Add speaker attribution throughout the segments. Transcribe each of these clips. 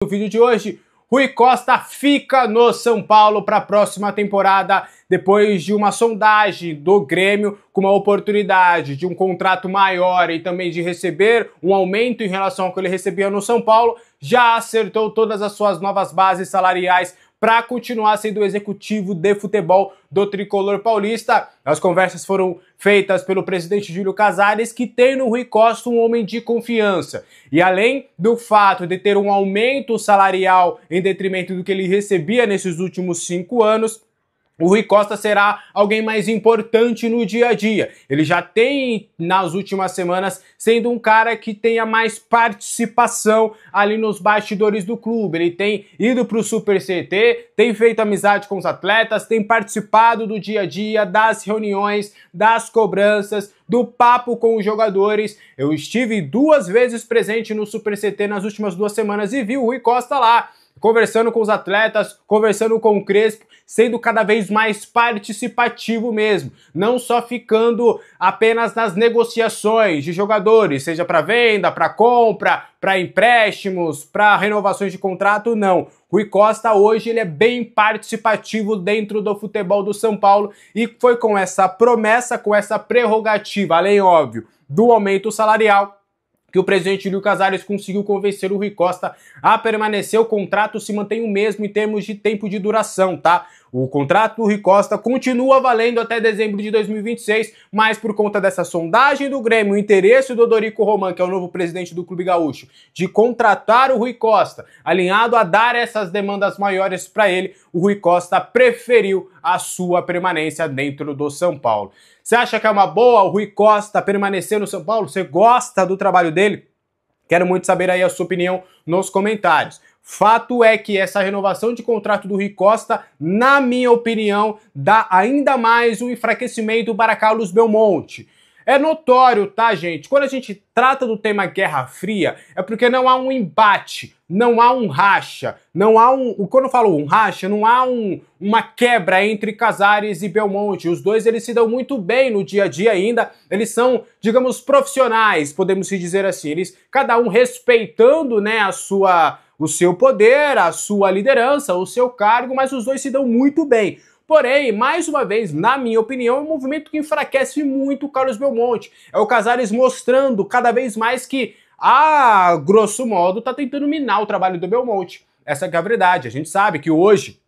Speaker 1: No vídeo de hoje, Rui Costa fica no São Paulo para a próxima temporada, depois de uma sondagem do Grêmio com uma oportunidade de um contrato maior e também de receber um aumento em relação ao que ele recebia no São Paulo, já acertou todas as suas novas bases salariais para continuar sendo o executivo de futebol do tricolor paulista. As conversas foram feitas pelo presidente Júlio Casares, que tem no Rui Costa um homem de confiança. E além do fato de ter um aumento salarial em detrimento do que ele recebia nesses últimos 5 anos, o Rui Costa será alguém mais importante no dia a dia. Ele já tem, nas últimas semanas, sendo um cara que tenha mais participação ali nos bastidores do clube. Ele tem ido para o Super CT, tem feito amizade com os atletas, tem participado do dia a dia, das reuniões, das cobranças, do papo com os jogadores. Eu estive 2 vezes presente no Super CT nas últimas 2 semanas e vi o Rui Costa lá, conversando com os atletas, conversando com o Crespo, sendo cada vez mais participativo mesmo, não só ficando apenas nas negociações de jogadores, seja para venda, para compra, para empréstimos, para renovações de contrato, não. Rui Costa hoje ele é bem participativo dentro do futebol do São Paulo e foi com essa promessa, com essa prerrogativa, além, óbvio, do aumento salarial, que o presidente Júlio Casares conseguiu convencer o Rui Costa a permanecer. O contrato se mantém o mesmo em termos de tempo de duração, tá? O contrato do Rui Costa continua valendo até dezembro de 2026, mas por conta dessa sondagem do Grêmio, o interesse do Dorico Roman, que é o novo presidente do Clube Gaúcho, de contratar o Rui Costa, alinhado a dar essas demandas maiores para ele, o Rui Costa preferiu a sua permanência dentro do São Paulo. Você acha que é uma boa o Rui Costa permanecer no São Paulo? Você gosta do trabalho dele? Quero muito saber aí a sua opinião nos comentários. Fato é que essa renovação de contrato do Rui Costa, na minha opinião, dá ainda mais um enfraquecimento para Carlos Belmonte. É notório, tá, gente? Quando a gente trata do tema Guerra Fria, é porque não há um embate, não há um racha, não há quando eu falo um racha, não há uma quebra entre Casares e Belmonte. Os dois, eles se dão muito bem no dia a dia ainda, eles são, digamos, profissionais, podemos dizer assim. Eles, cada um respeitando, né, o seu poder, a sua liderança, o seu cargo, mas os dois se dão muito bem. Porém, mais uma vez, na minha opinião, é um movimento que enfraquece muito o Carlos Belmonte. É o Casares mostrando cada vez mais que, a grosso modo, tá tentando minar o trabalho do Belmonte. Essa que é a verdade. A gente sabe que hoje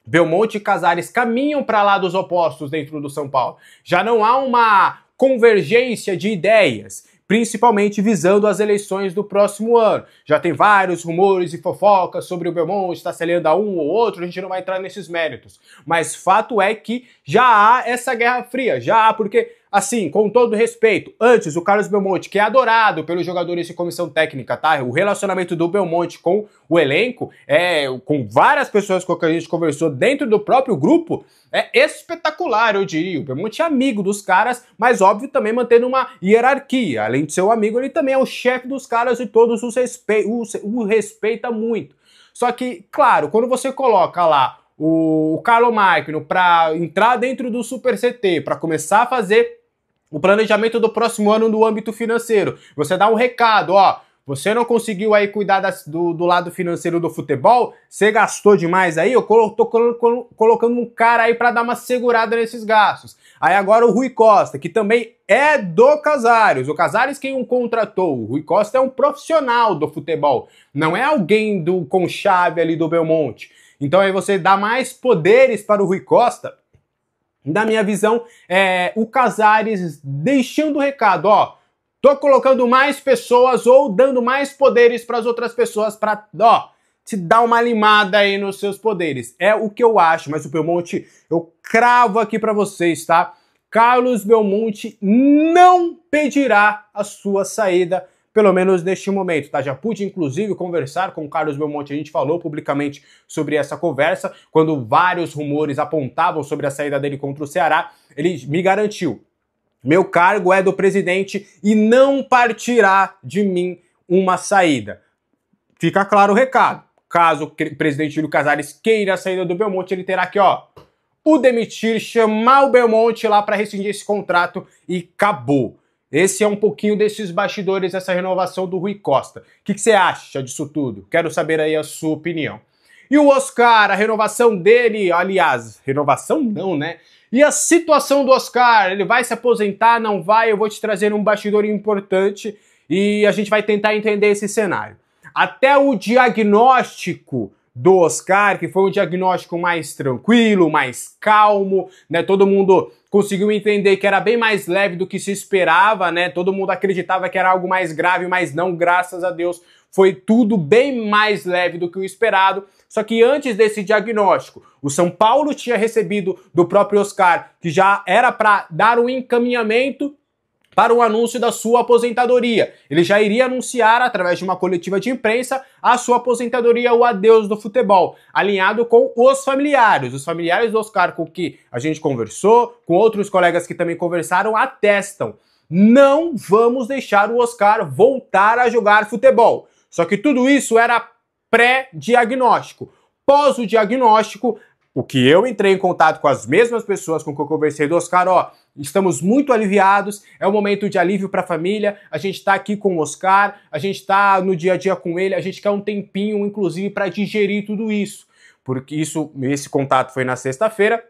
Speaker 1: Belmonte e Casares caminham para lados opostos dentro do São Paulo. Já não há uma convergência de ideias, principalmente visando as eleições do próximo ano. Já tem vários rumores e fofocas sobre o Belmonte estar se aliando a um ou outro, a gente não vai entrar nesses méritos. Mas fato é que já há essa guerra fria, já há, porque, assim, com todo respeito, antes o Carlos Belmonte, que é adorado pelos jogadores e comissão técnica, tá? O relacionamento do Belmonte com o elenco, com várias pessoas com quem a gente conversou dentro do próprio grupo, é espetacular, eu diria. O Belmonte é amigo dos caras, mas óbvio também mantendo uma hierarquia. Além de ser um amigo, ele também é o chefe dos caras e todos o respeita muito. Só que, claro, quando você coloca lá o Carlo Magno para entrar dentro do Super CT, para começar a fazer o planejamento do próximo ano no âmbito financeiro, você dá um recado, ó, você não conseguiu aí cuidar do lado financeiro do futebol, você gastou demais aí, eu tô colocando um cara aí para dar uma segurada nesses gastos. Aí agora o Rui Costa, que também é do Casares, o Casares quem o contratou, o Rui Costa é um profissional do futebol, não é alguém com chave ali do Belmonte. Então aí você dá mais poderes para o Rui Costa. Na minha visão, o Casares deixando o recado, ó, tô colocando mais pessoas ou dando mais poderes para as outras pessoas para, ó, te dar uma limada aí nos seus poderes. É o que eu acho, mas o Belmonte, eu cravo aqui para vocês, tá? Carlos Belmonte não pedirá a sua saída, pelo menos neste momento, tá? Já pude, inclusive, conversar com o Carlos Belmonte, a gente falou publicamente sobre essa conversa, quando vários rumores apontavam sobre a saída dele contra o Ceará, ele me garantiu: meu cargo é do presidente e não partirá de mim uma saída. Fica claro o recado. Caso o presidente Júlio Casares queira a saída do Belmonte, ele terá que, ó, o demitir, chamar o Belmonte lá para rescindir esse contrato e acabou. Esse é um pouquinho desses bastidores, essa renovação do Rui Costa. O que você acha disso tudo? Quero saber aí a sua opinião. E o Oscar, a renovação dele, aliás, renovação não, né? E a situação do Oscar, ele vai se aposentar, não vai? Eu vou te trazer um bastidor importante e a gente vai tentar entender esse cenário. Até o diagnóstico do Oscar, que foi um diagnóstico mais tranquilo, mais calmo, né? Todo mundo conseguiu entender que era bem mais leve do que se esperava, né? Todo mundo acreditava que era algo mais grave, mas não, graças a Deus, foi tudo bem mais leve do que o esperado. Só que antes desse diagnóstico, o São Paulo tinha recebido do próprio Oscar, que já era para dar um encaminhamento para o anúncio da sua aposentadoria. Ele já iria anunciar, através de uma coletiva de imprensa, a sua aposentadoria, o adeus do futebol, alinhado com os familiares. Os familiares do Oscar com que a gente conversou, com outros colegas que também conversaram, atestam: não vamos deixar o Oscar voltar a jogar futebol. Só que tudo isso era pré-diagnóstico. Pós o diagnóstico, o que eu entrei em contato com as mesmas pessoas com que eu conversei do Oscar, ó, estamos muito aliviados, é um momento de alívio para a família, a gente tá aqui com o Oscar, a gente tá no dia a dia com ele, a gente quer um tempinho, inclusive, para digerir tudo isso. Porque esse contato foi na sexta-feira,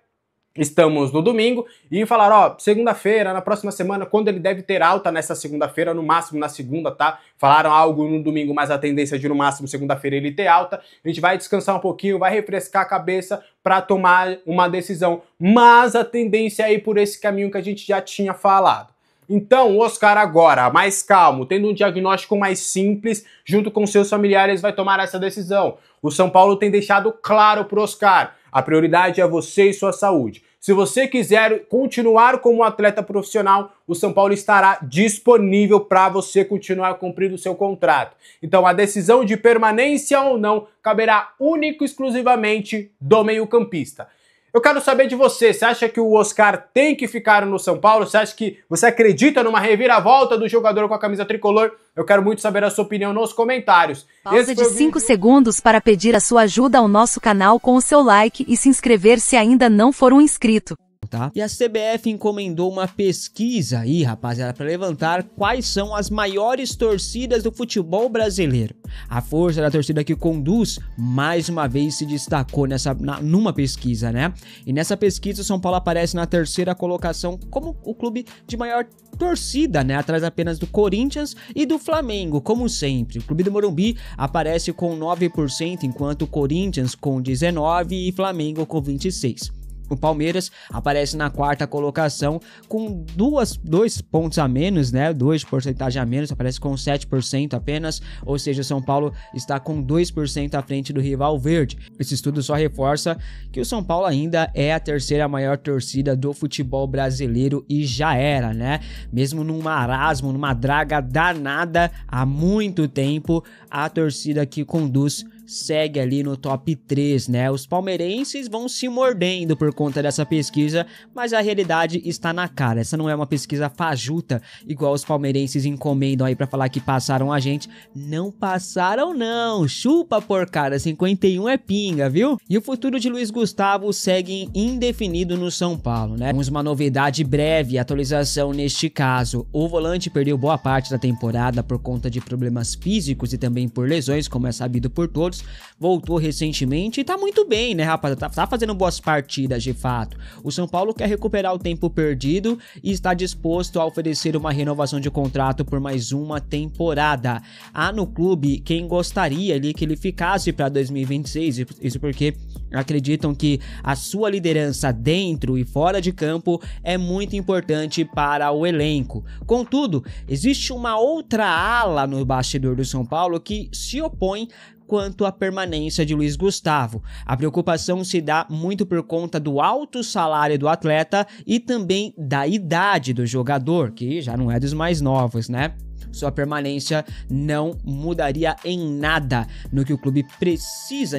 Speaker 1: estamos no domingo, e falaram, ó, segunda-feira, na próxima semana, quando ele deve ter alta nessa segunda-feira, no máximo na segunda, tá? Falaram algo no domingo, mas a tendência é de no máximo segunda-feira ele ter alta. A gente vai descansar um pouquinho, vai refrescar a cabeça para tomar uma decisão, mas a tendência é ir por esse caminho que a gente já tinha falado. Então, o Oscar agora, mais calmo, tendo um diagnóstico mais simples, junto com seus familiares, vai tomar essa decisão. O São Paulo tem deixado claro pro Oscar: a prioridade é você e sua saúde. Se você quiser continuar como atleta profissional, o São Paulo estará disponível para você continuar cumprindo o seu contrato. Então, a decisão de permanência ou não caberá único e exclusivamente do meio-campista. Eu quero saber de você. Você acha que o Oscar tem que ficar no São Paulo? Você acredita numa reviravolta do jogador com a camisa tricolor? Eu quero muito saber a sua opinião nos comentários.
Speaker 2: Pausa de 5 segundos para pedir a sua ajuda ao nosso canal com o seu like e se inscrever se ainda não for um inscrito.
Speaker 3: Tá? E a CBF encomendou uma pesquisa aí, rapaziada, para levantar quais são as maiores torcidas do futebol brasileiro. A força da torcida que conduz, mais uma vez, se destacou numa pesquisa, né? E nessa pesquisa o São Paulo aparece na terceira colocação como o clube de maior torcida, né? Atrás apenas do Corinthians e do Flamengo, como sempre. O clube do Morumbi aparece com 9%, enquanto o Corinthians com 19% e Flamengo com 26%. O Palmeiras aparece na quarta colocação com 2 pontos a menos, né? 2 de porcentagem a menos, aparece com 7% apenas, ou seja, o São Paulo está com 2% à frente do rival verde. Esse estudo só reforça que o São Paulo ainda é a terceira maior torcida do futebol brasileiro e já era, né? Mesmo num marasmo, numa draga danada há muito tempo, a torcida que conduz segue ali no top 3, né? Os palmeirenses vão se mordendo por conta dessa pesquisa, mas a realidade está na cara. Essa não é uma pesquisa fajuta, igual os palmeirenses encomendam aí pra falar que passaram a gente. Não passaram não, chupa porcada, 51 é pinga, viu? E o futuro de Luiz Gustavo segue indefinido no São Paulo, né? Temos uma novidade breve, atualização neste caso. O volante perdeu boa parte da temporada por conta de problemas físicos e também por lesões, como é sabido por todos. Voltou recentemente e tá muito bem, né, rapaz? Tá fazendo boas partidas, de fato. O São Paulo quer recuperar o tempo perdido e está disposto a oferecer uma renovação de contrato por mais uma temporada. Há no clube quem gostaria ali que ele ficasse para 2026, isso porque acreditam que a sua liderança dentro e fora de campo é muito importante para o elenco. Contudo, existe uma outra ala no bastidor do São Paulo que se opõe quanto à permanência de Luiz Gustavo. A preocupação se dá muito por conta do alto salário do atleta e também da idade do jogador, que já não é dos mais novos, né? Sua permanência não mudaria em nada no que o clube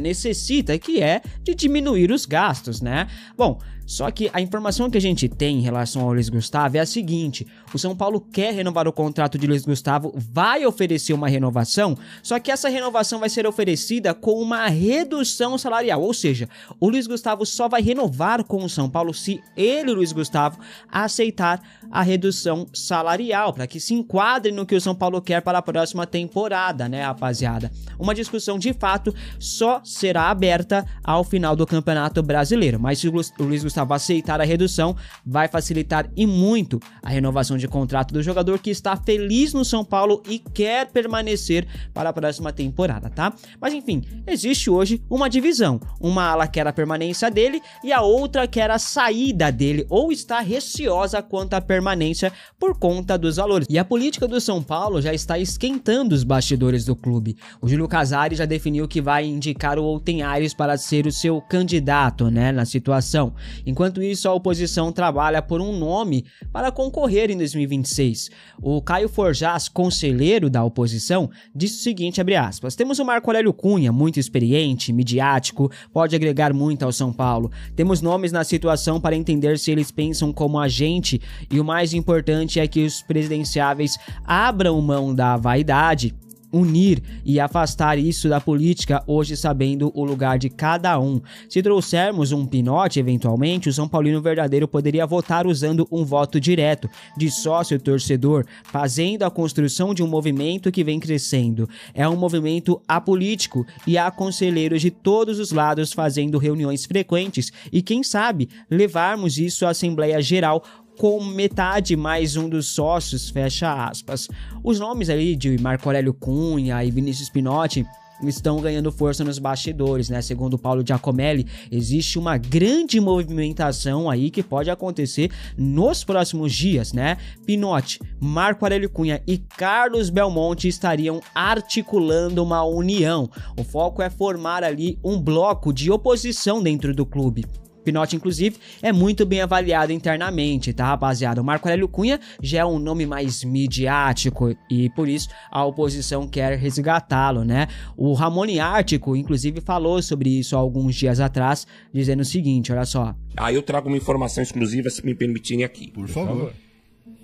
Speaker 3: necessita, que é de diminuir os gastos, né? Bom, Só que a informação que a gente tem em relação ao Luiz Gustavo é a seguinte: o São Paulo quer renovar o contrato de Luiz Gustavo, vai oferecer uma renovação, só que essa renovação vai ser oferecida com uma redução salarial, ou seja, o Luiz Gustavo só vai renovar com o São Paulo se ele, Luiz Gustavo, aceitar a redução salarial, para que se enquadre no que o São Paulo quer para a próxima temporada, né, rapaziada? Uma discussão de fato só será aberta ao final do Campeonato Brasileiro, mas se o Luiz Gustavo aceitar a redução, vai facilitar e muito a renovação de contrato do jogador que está feliz no São Paulo e quer permanecer para a próxima temporada, tá? Mas enfim, existe hoje uma divisão, uma ala quer a permanência dele e a outra quer a saída dele, ou está receosa quanto à permanência por conta dos valores. E a política do São Paulo já está esquentando os bastidores do clube. O Júlio Casares já definiu que vai indicar o Outen Aires para ser o seu candidato, né, na situação. Enquanto isso, a oposição trabalha por um nome para concorrer em 2026. O Caio Forjás, conselheiro da oposição, disse o seguinte, abre aspas: temos o Marco Aurélio Cunha, muito experiente, midiático, pode agregar muito ao São Paulo. Temos nomes na situação para entender se eles pensam como a gente, e o mais importante é que os presidenciáveis abram mão da vaidade, unir e afastar isso da política, hoje sabendo o lugar de cada um. Se trouxermos um Pinotti, eventualmente, o São Paulino verdadeiro poderia votar usando um voto direto, de sócio-torcedor, fazendo a construção de um movimento que vem crescendo. É um movimento apolítico e há conselheiros de todos os lados fazendo reuniões frequentes e, quem sabe, levarmos isso à Assembleia Geral com metade mais um dos sócios, fecha aspas. Os nomes ali de Marco Aurélio Cunha e Vinícius Pinotti estão ganhando força nos bastidores, né? Segundo Paulo Giacomelli, existe uma grande movimentação aí que pode acontecer nos próximos dias, né? Pinotti, Marco Aurélio Cunha e Carlos Belmonte estariam articulando uma união. O foco é formar ali um bloco de oposição dentro do clube. Pinotti, inclusive, é muito bem avaliado internamente, tá, rapaziada? O Marco Aurélio Cunha já é um nome mais midiático e, por isso, a oposição quer resgatá-lo, né? O Ramone Ártico, inclusive, falou sobre isso há alguns dias atrás, dizendo o seguinte, olha só.
Speaker 4: Eu trago uma informação exclusiva, se me permitirem aqui.
Speaker 5: Por favor.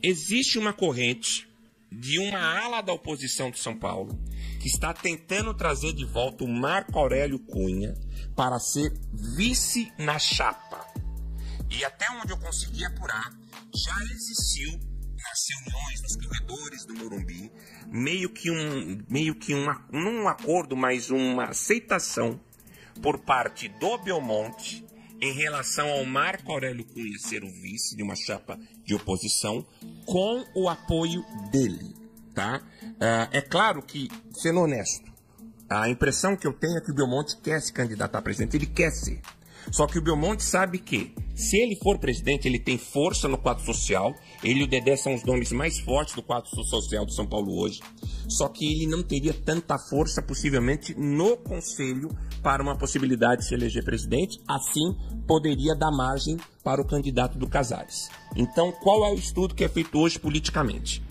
Speaker 4: Existe uma corrente de uma ala da oposição de São Paulo que está tentando trazer de volta o Marco Aurélio Cunha para ser vice na chapa. E até onde eu consegui apurar, já existiu nas reuniões, nos corredores do Morumbi, não um acordo, mas uma aceitação por parte do Belmonte em relação ao Marco Aurélio Cunha ser o vice de uma chapa de oposição, com o apoio dele, tá? É claro que, sendo honesto, a impressão que eu tenho é que o Belmonte quer se candidatar a presidente, ele quer ser. Só que o Belmonte sabe que, se ele for presidente, ele tem força no quadro social, ele e o Dedé são os nomes mais fortes do quadro social do São Paulo hoje, só que ele não teria tanta força, possivelmente, no Conselho para uma possibilidade de se eleger presidente, assim poderia dar margem para o candidato do Casares. Então, qual é o estudo que é feito hoje politicamente?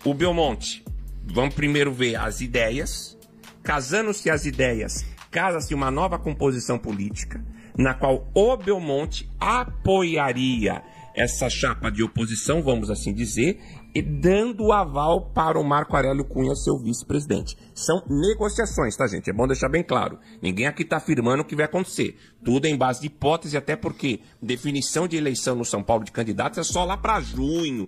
Speaker 4: O Belmonte, vamos primeiro ver as ideias, casando-se as ideias, casa-se uma nova composição política, na qual o Belmonte apoiaria essa chapa de oposição, vamos assim dizer, e dando o aval para o Marco Aurélio Cunha ser o vice-presidente. São negociações, tá, gente? É bom deixar bem claro. Ninguém aqui está afirmando o que vai acontecer. Tudo é em base de hipótese, até porque definição de eleição no São Paulo de candidatos é só lá para julho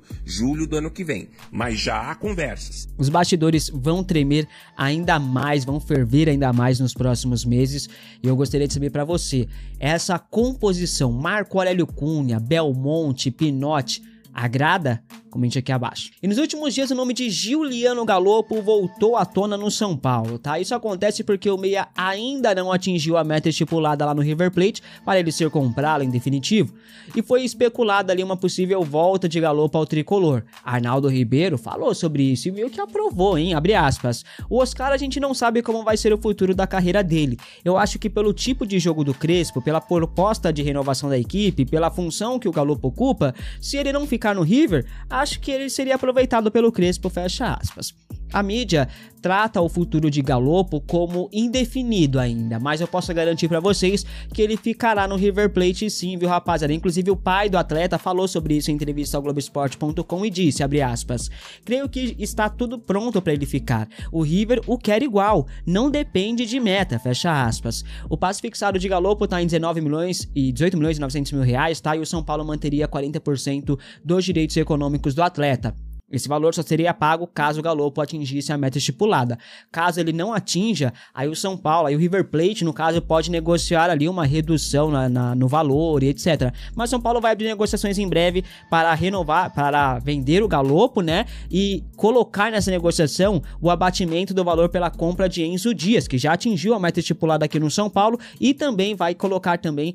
Speaker 4: do ano que vem. Mas já há conversas.
Speaker 3: Os bastidores vão tremer ainda mais, vão ferver ainda mais nos próximos meses. E eu gostaria de saber para você, essa composição Marco Aurélio Cunha, Belmonte, Pinotti, agrada? Comente aqui abaixo. E nos últimos dias o nome de Giuliano Galopo voltou à tona no São Paulo, tá? Isso acontece porque o meia ainda não atingiu a meta estipulada lá no River Plate para ele ser comprado em definitivo. E foi especulada ali uma possível volta de Galopo ao tricolor. Arnaldo Ribeiro falou sobre isso e meio que aprovou, hein? Abre aspas. O Oscar a gente não sabe como vai ser o futuro da carreira dele. Eu acho que pelo tipo de jogo do Crespo, pela proposta de renovação da equipe, pela função que o Galopo ocupa, se ele não ficar no River, acho que ele seria aproveitado pelo Crespo, fecha aspas. A mídia trata o futuro de Galopo como indefinido ainda, mas eu posso garantir pra vocês que ele ficará no River Plate sim, viu, rapaziada? Inclusive o pai do atleta falou sobre isso em entrevista ao Globoesporte.com e disse, abre aspas, creio que está tudo pronto pra ele ficar. O River o quer igual, não depende de meta, fecha aspas. O passe fixado de Galopo tá em 19 milhões e 18 milhões e 900 mil reais, tá? E o São Paulo manteria 40% dos direitos econômicos do atleta. Esse valor só seria pago caso o Galopo atingisse a meta estipulada. Caso ele não atinja, aí o São Paulo, aí o River Plate, no caso, pode negociar ali uma redução no valor e etc. Mas São Paulo vai abrir negociações em breve para renovar, para vender o Galopo, né? E colocar nessa negociação o abatimento do valor pela compra de Enzo Dias, que já atingiu a meta estipulada aqui no São Paulo, e também vai colocar também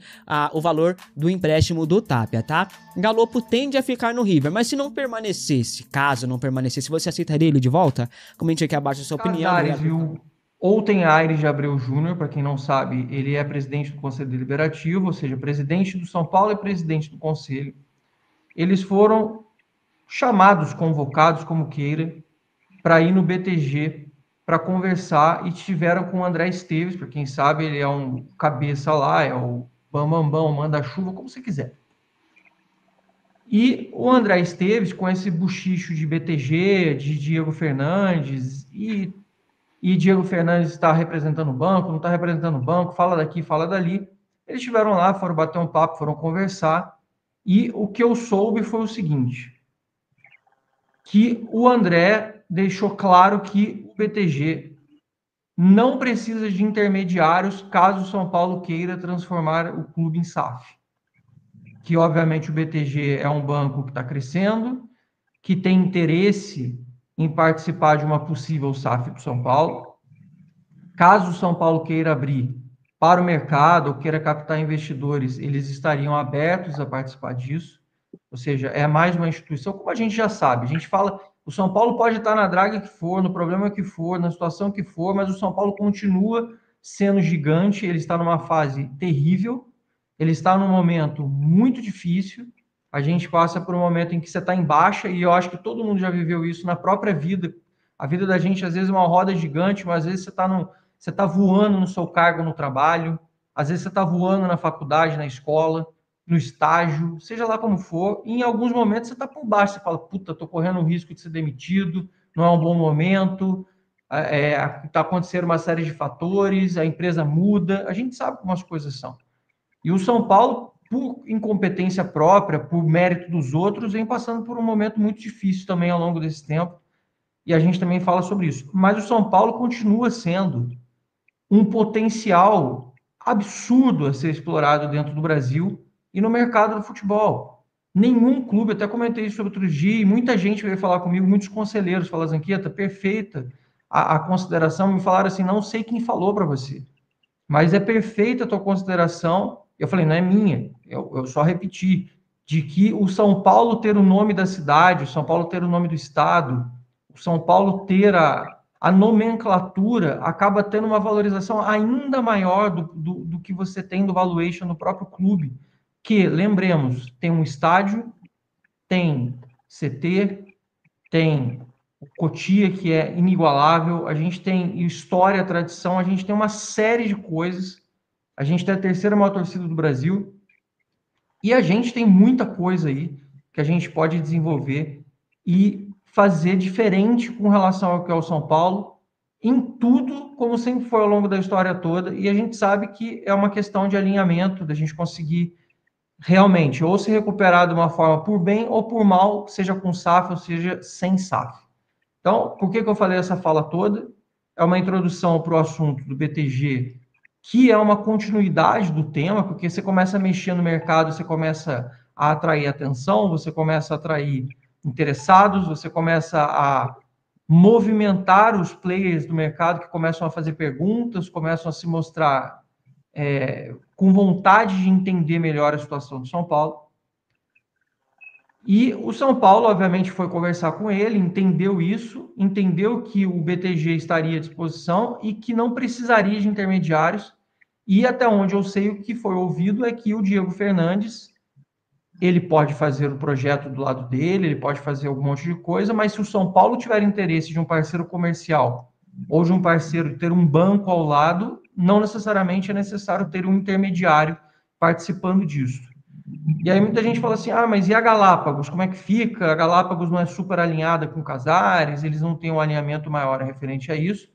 Speaker 3: o valor do empréstimo do Tapia, tá? Galopo tende a ficar no River, mas se não permanecesse, caso não permanecesse, você aceitaria ele de volta? Comente aqui abaixo a sua opinião.
Speaker 5: Casares, viu? Ou tem Aires de Abreu Júnior, para quem não sabe, ele é presidente do Conselho Deliberativo, ou seja, presidente do São Paulo e presidente do Conselho. Eles foram chamados, convocados, como queira, para ir no BTG para conversar e tiveram com o André Esteves, para quem sabe, ele é um cabeça lá, é o bambambão, manda-chuva, como você quiser. E o André Esteves, com esse buchicho de BTG, de Diego Fernandes, e Diego Fernandes está representando o banco, não está representando o banco, fala daqui, fala dali. Eles estiveram lá, foram bater um papo, foram conversar, e o que eu soube foi o seguinte, que o André deixou claro que o BTG não precisa de intermediários caso o São Paulo queira transformar o clube em SAF. Que, obviamente, o BTG é um banco que está crescendo, que tem interesse em participar de uma possível SAF para o São Paulo. Caso o São Paulo queira abrir para o mercado ou queira captar investidores, eles estariam abertos a participar disso. Ou seja, é mais uma instituição, como a gente já sabe. A gente fala, o São Paulo pode estar na draga que for, no problema que for, na situação que for, mas o São Paulo continua sendo gigante, ele está numa fase terrível, ele está num momento muito difícil, a gente passa por um momento em que você está em baixa, e eu acho que todo mundo já viveu isso na própria vida. A vida da gente, às vezes, é uma roda gigante, mas às vezes você está voando no seu cargo no trabalho, às vezes você está voando na faculdade, na escola, no estágio, seja lá como for, e em alguns momentos você está por baixo, você fala, puta, estou correndo o risco de ser demitido, não é um bom momento, está acontecendo uma série de fatores, a empresa muda, a gente sabe como as coisas são. E o São Paulo, por incompetência própria, por mérito dos outros, vem passando por um momento muito difícil também ao longo desse tempo. E a gente também fala sobre isso. Mas o São Paulo continua sendo um potencial absurdo a ser explorado dentro do Brasil e no mercado do futebol. Nenhum clube, até comentei isso outro dia, e muita gente veio falar comigo, muitos conselheiros falaram, Zanqueta, perfeita a consideração, me falaram assim, não sei quem falou para você, mas é perfeita a tua consideração. Eu falei, não é minha, eu só repeti, de que o São Paulo ter o nome da cidade, o São Paulo ter o nome do estado, o São Paulo ter a nomenclatura, acaba tendo uma valorização ainda maior do que você tem do valuation no próprio clube, que, lembremos, tem um estádio, tem CT, tem o Cotia, que é inigualável, a gente tem história, tradição, a gente tem uma série de coisas. A gente tem a terceira maior torcida do Brasil e a gente tem muita coisa aí que a gente pode desenvolver e fazer diferente com relação ao que é o São Paulo em tudo, como sempre foi ao longo da história toda. E a gente sabe que é uma questão de alinhamento, da gente conseguir realmente ou se recuperar de uma forma por bem ou por mal, seja com SAF ou seja sem SAF. Então, por que eu falei essa fala toda? É uma introdução para o assunto do BTG, que é uma continuidade do tema, porque você começa a mexer no mercado, você começa a atrair atenção, você começa a atrair interessados, você começa a movimentar os players do mercado que começam a fazer perguntas, começam a se mostrar com vontade de entender melhor a situação do São Paulo. E o São Paulo, obviamente, foi conversar com ele, entendeu isso, entendeu que o BTG estaria à disposição e que não precisaria de intermediários. E até onde eu sei, o que foi ouvido é que o Diego Fernandes ele pode fazer o projeto do lado dele, ele pode fazer algum monte de coisa, mas se o São Paulo tiver interesse de um parceiro comercial ou de um parceiro ter um banco ao lado, não necessariamente é necessário ter um intermediário participando disso. E aí muita gente fala assim, mas e a Galápagos? Como é que fica? A Galápagos não é super alinhada com Casares, eles não têm um alinhamento maior referente a isso.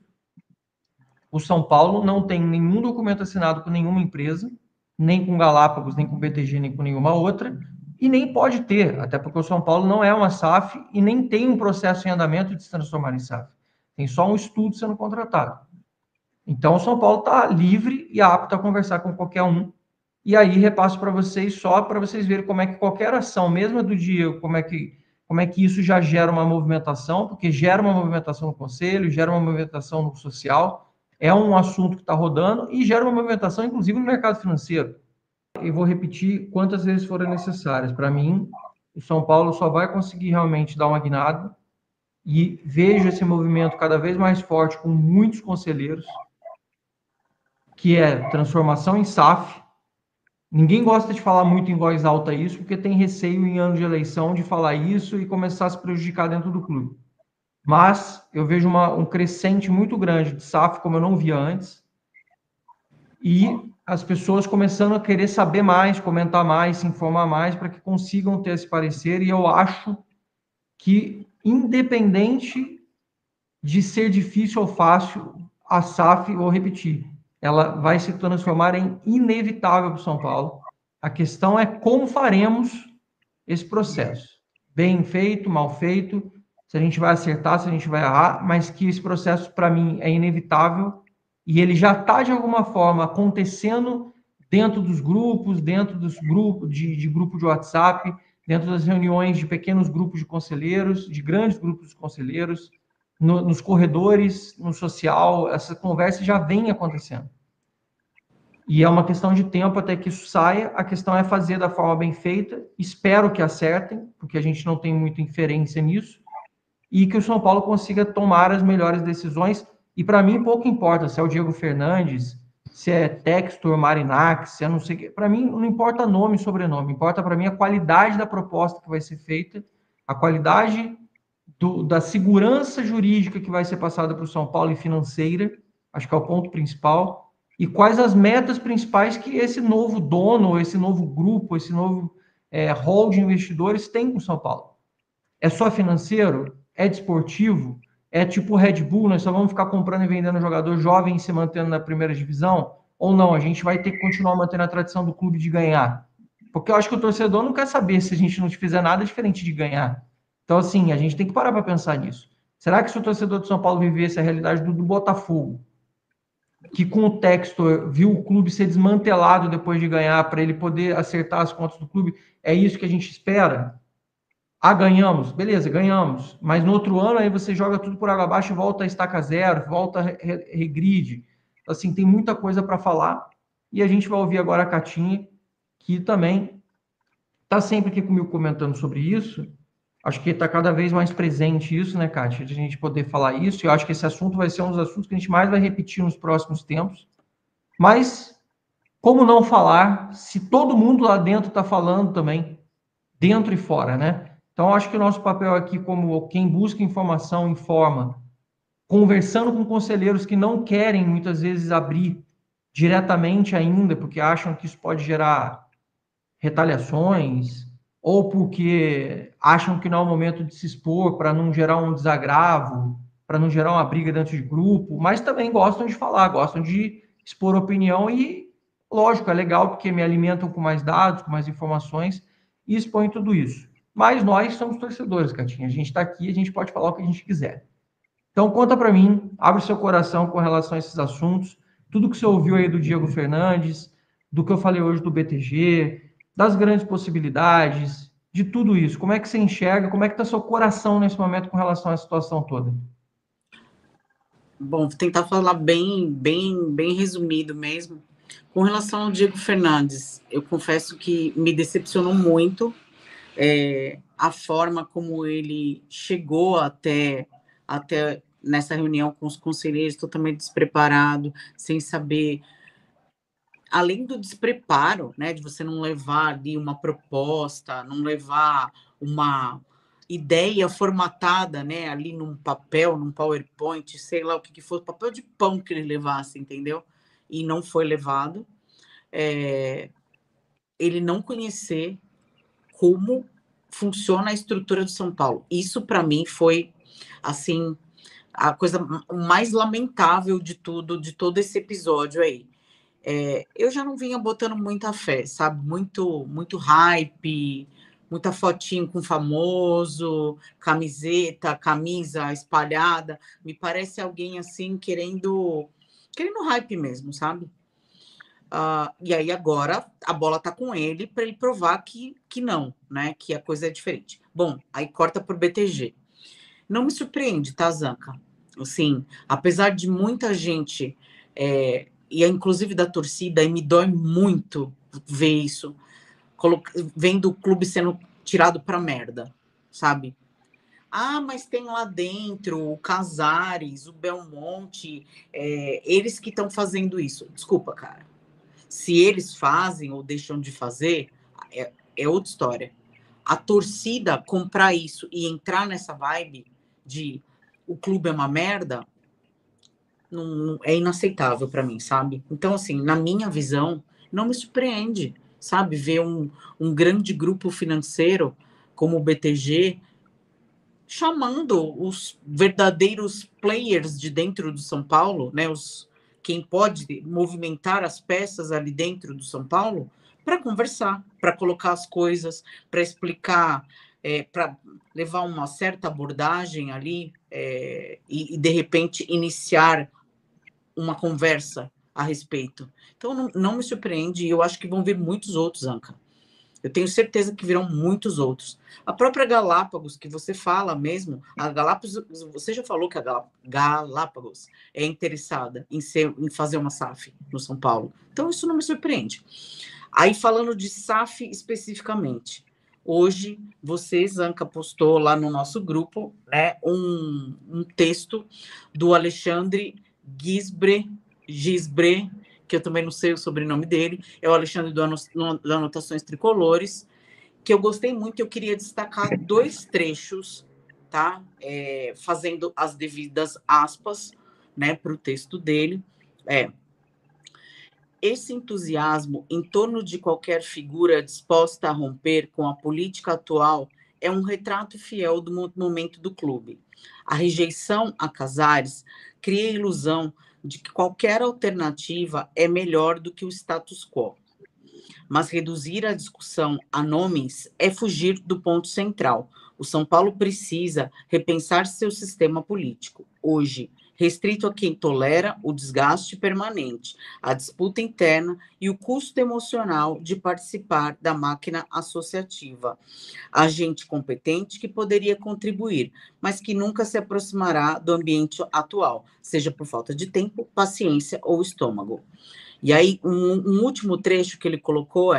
Speaker 5: O São Paulo não tem nenhum documento assinado com nenhuma empresa, nem com Galápagos, nem com BTG, nem com nenhuma outra, e nem pode ter, até porque o São Paulo não é uma SAF e nem tem um processo em andamento de se transformar em SAF. Tem só um estudo sendo contratado. Então, o São Paulo está livre e apto a conversar com qualquer um. E aí, repasso para vocês só para vocês verem como é que qualquer ação, mesmo a do Diego, como é que isso já gera uma movimentação, porque gera uma movimentação no conselho, gera uma movimentação no social, é um assunto que está rodando e gera uma movimentação, inclusive, no mercado financeiro. E vou repetir quantas vezes forem necessárias. Para mim, o São Paulo só vai conseguir realmente dar uma guinada e vejo esse movimento cada vez mais forte com muitos conselheiros, que é transformação em SAF. Ninguém gosta de falar muito em voz alta isso, porque tem receio em ano de eleição de falar isso e começar a se prejudicar dentro do clube. Mas eu vejo um crescente muito grande de SAF, como eu não via antes, e as pessoas começando a querer saber mais, comentar mais, se informar mais, para que consigam ter esse parecer, e eu acho que, independente de ser difícil ou fácil, a SAF, vou repetir, ela vai se transformar em inevitável para o São Paulo. A questão é como faremos esse processo. Bem feito, mal feito, se a gente vai acertar, se a gente vai errar, mas que esse processo, para mim, é inevitável e ele já está, de alguma forma, acontecendo dentro dos grupos, dentro dos grupos de grupo de WhatsApp, dentro das reuniões de pequenos grupos de conselheiros, de grandes grupos de conselheiros, nos corredores, no social, essa conversa já vem acontecendo. E é uma questão de tempo até que isso saia, a questão é fazer da forma bem feita, espero que acertem, porque a gente não tem muita inferência nisso, e que o São Paulo consiga tomar as melhores decisões, e para mim pouco importa se é o Diego Fernandes, se é Textor, Marinax, se é não sei o que, para mim não importa nome e sobrenome, importa para mim a qualidade da proposta que vai ser feita, a qualidade da segurança jurídica que vai ser passada para o São Paulo e financeira, acho que é o ponto principal, e quais as metas principais que esse novo dono, esse novo grupo, esse novo hall de investidores tem com o São Paulo. É só financeiro? É desportivo? É tipo Red Bull, nós só vamos ficar comprando e vendendo jogador jovem e se mantendo na primeira divisão? Ou não, a gente vai ter que continuar mantendo a tradição do clube de ganhar? Porque eu acho que o torcedor não quer saber se a gente não fizer nada diferente de ganhar. Então, assim, a gente tem que parar para pensar nisso. Será que se o torcedor de São Paulo vivesse a realidade do Botafogo, que com o Textor viu o clube ser desmantelado depois de ganhar para ele poder acertar as contas do clube, é isso que a gente espera? Ganhamos, beleza, ganhamos, mas no outro ano aí você joga tudo por água abaixo e volta a estaca zero, volta a regride. Assim, tem muita coisa para falar e a gente vai ouvir agora a Catinha, que também está sempre aqui comigo comentando sobre isso. Acho que está cada vez mais presente isso, né, Kátia, de a gente poder falar isso, e eu acho que esse assunto vai ser um dos assuntos que a gente mais vai repetir nos próximos tempos. Mas, como não falar, se todo mundo lá dentro está falando também, dentro e fora, né? Então, acho que o nosso papel aqui, como quem busca informação, informa, conversando com conselheiros que não querem, muitas vezes, abrir diretamente ainda, porque acham que isso pode gerar retaliações, ou porque acham que não é o momento de se expor para não gerar um desagravo, para não gerar uma briga dentro de grupo, mas também gostam de falar, gostam de expor opinião e, lógico, é legal porque me alimentam com mais dados, com mais informações e expõem tudo isso. Mas nós somos torcedores, Catinha, a gente está aqui, a gente pode falar o que a gente quiser. Então conta para mim, abre o seu coração com relação a esses assuntos, tudo que você ouviu aí do Diego Fernandes, do que eu falei hoje do BTG, das grandes possibilidades, de tudo isso. Como é que você enxerga, como é que está seu coração nesse momento com relação à situação toda?
Speaker 6: Bom, vou tentar falar bem resumido mesmo. Com relação ao Diego Fernandes, eu confesso que me decepcionou muito a forma como ele chegou até nessa reunião com os conselheiros, totalmente despreparado, sem saber além do despreparo, né, de você não levar ali uma proposta, não levar uma ideia formatada, né, ali num papel, num PowerPoint, sei lá o que for, papel de pão que ele levasse, entendeu? E não foi levado. Ele não conhecer como funciona a estrutura do São Paulo. Isso, para mim, foi, assim, a coisa mais lamentável de tudo, de todo esse episódio aí. Eu já não vinha botando muita fé, sabe? Muito hype, muita fotinho com famoso, camiseta, camisa espalhada. Me parece alguém assim querendo hype mesmo, sabe? E aí agora a bola tá com ele para ele provar que não, né? Que a coisa é diferente. Bom, aí corta pro BTG. Não me surpreende, tá, Zanca? Assim, apesar de muita gente, e inclusive da torcida, e me dói muito ver isso, vendo o clube sendo tirado pra merda, sabe? Mas tem lá dentro o Casares, o Belmonte, eles que estão fazendo isso. Desculpa, cara. Se eles fazem ou deixam de fazer, é outra história. A torcida comprar isso e entrar nessa vibe de o clube é uma merda, não, é inaceitável para mim, sabe? Então, assim, na minha visão, não me surpreende, sabe? Ver um grande grupo financeiro como o BTG chamando os verdadeiros players de dentro do São Paulo, né? Quem pode movimentar as peças ali dentro do São Paulo, para conversar, para colocar as coisas, para explicar, para levar uma certa abordagem ali e, de repente, iniciar uma conversa a respeito. Então, não me surpreende, e eu acho que vão vir muitos outros, Anca. Eu tenho certeza que virão muitos outros. A própria Galápagos, que você fala mesmo, a Galápagos, você já falou que a Galápagos é interessada em fazer uma SAF no São Paulo. Então, isso não me surpreende. Aí, falando de SAF especificamente, hoje, você, Zanca, postou lá no nosso grupo, né, um texto do Alexandre Gisbre, que eu também não sei o sobrenome dele, é o Alexandre do Anotações Tricolores, que eu gostei muito, eu queria destacar 2 trechos, tá? Fazendo as devidas aspas, né, para o texto dele. Esse entusiasmo em torno de qualquer figura disposta a romper com a política atual é um retrato fiel do momento do clube. A rejeição a Casares cria a ilusão de que qualquer alternativa é melhor do que o status quo. Mas reduzir a discussão a nomes é fugir do ponto central. O São Paulo precisa repensar seu sistema político. Hoje, restrito a quem tolera o desgaste permanente, a disputa interna e o custo emocional de participar da máquina associativa. Agente competente que poderia contribuir, mas que nunca se aproximará do ambiente atual, seja por falta de tempo, paciência ou estômago. E aí, um último trecho que ele colocou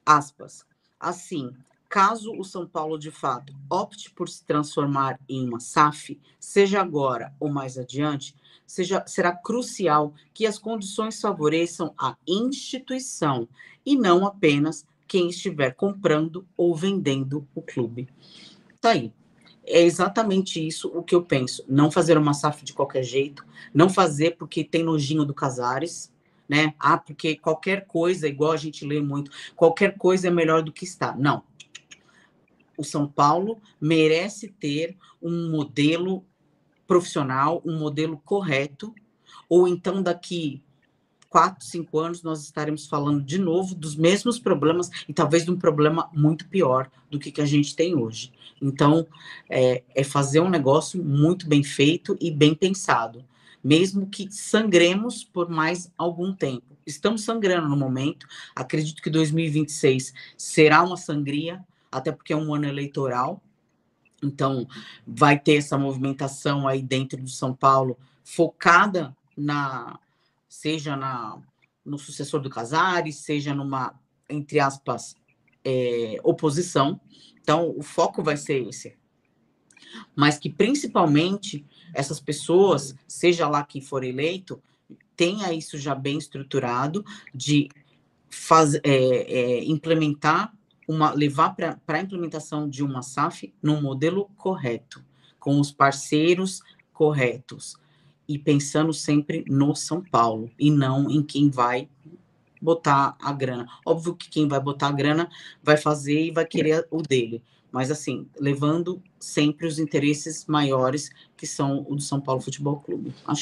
Speaker 6: aspas, assim, caso o São Paulo, de fato, opte por se transformar em uma SAF, seja agora ou mais adiante, será crucial que as condições favoreçam a instituição e não apenas quem estiver comprando ou vendendo o clube. Tá aí. É exatamente isso o que eu penso. Não fazer uma SAF de qualquer jeito, não fazer porque tem nojinho do Casares, né? Porque qualquer coisa, igual a gente lê muito, qualquer coisa é melhor do que está. Não. O São Paulo merece ter um modelo profissional, um modelo correto, ou então daqui 4, 5 anos nós estaremos falando de novo dos mesmos problemas e talvez de um problema muito pior do que a gente tem hoje. Então, é fazer um negócio muito bem feito e bem pensado, mesmo que sangremos por mais algum tempo. Estamos sangrando no momento, acredito que 2026 será uma sangria, até porque é um ano eleitoral, então vai ter essa movimentação aí dentro do São Paulo, focada seja no sucessor do Casares, seja numa, entre aspas, oposição. Então, o foco vai ser esse. Mas que, principalmente, essas pessoas, seja lá quem for eleito, tenha isso já bem estruturado, de implementar, levar para a implementação de uma SAF num modelo correto, com os parceiros corretos, e pensando sempre no São Paulo, e não em quem vai botar a grana. Óbvio que quem vai botar a grana vai fazer e vai querer o dele, mas assim, levando sempre os interesses maiores, que são o do São Paulo Futebol Clube. Acho que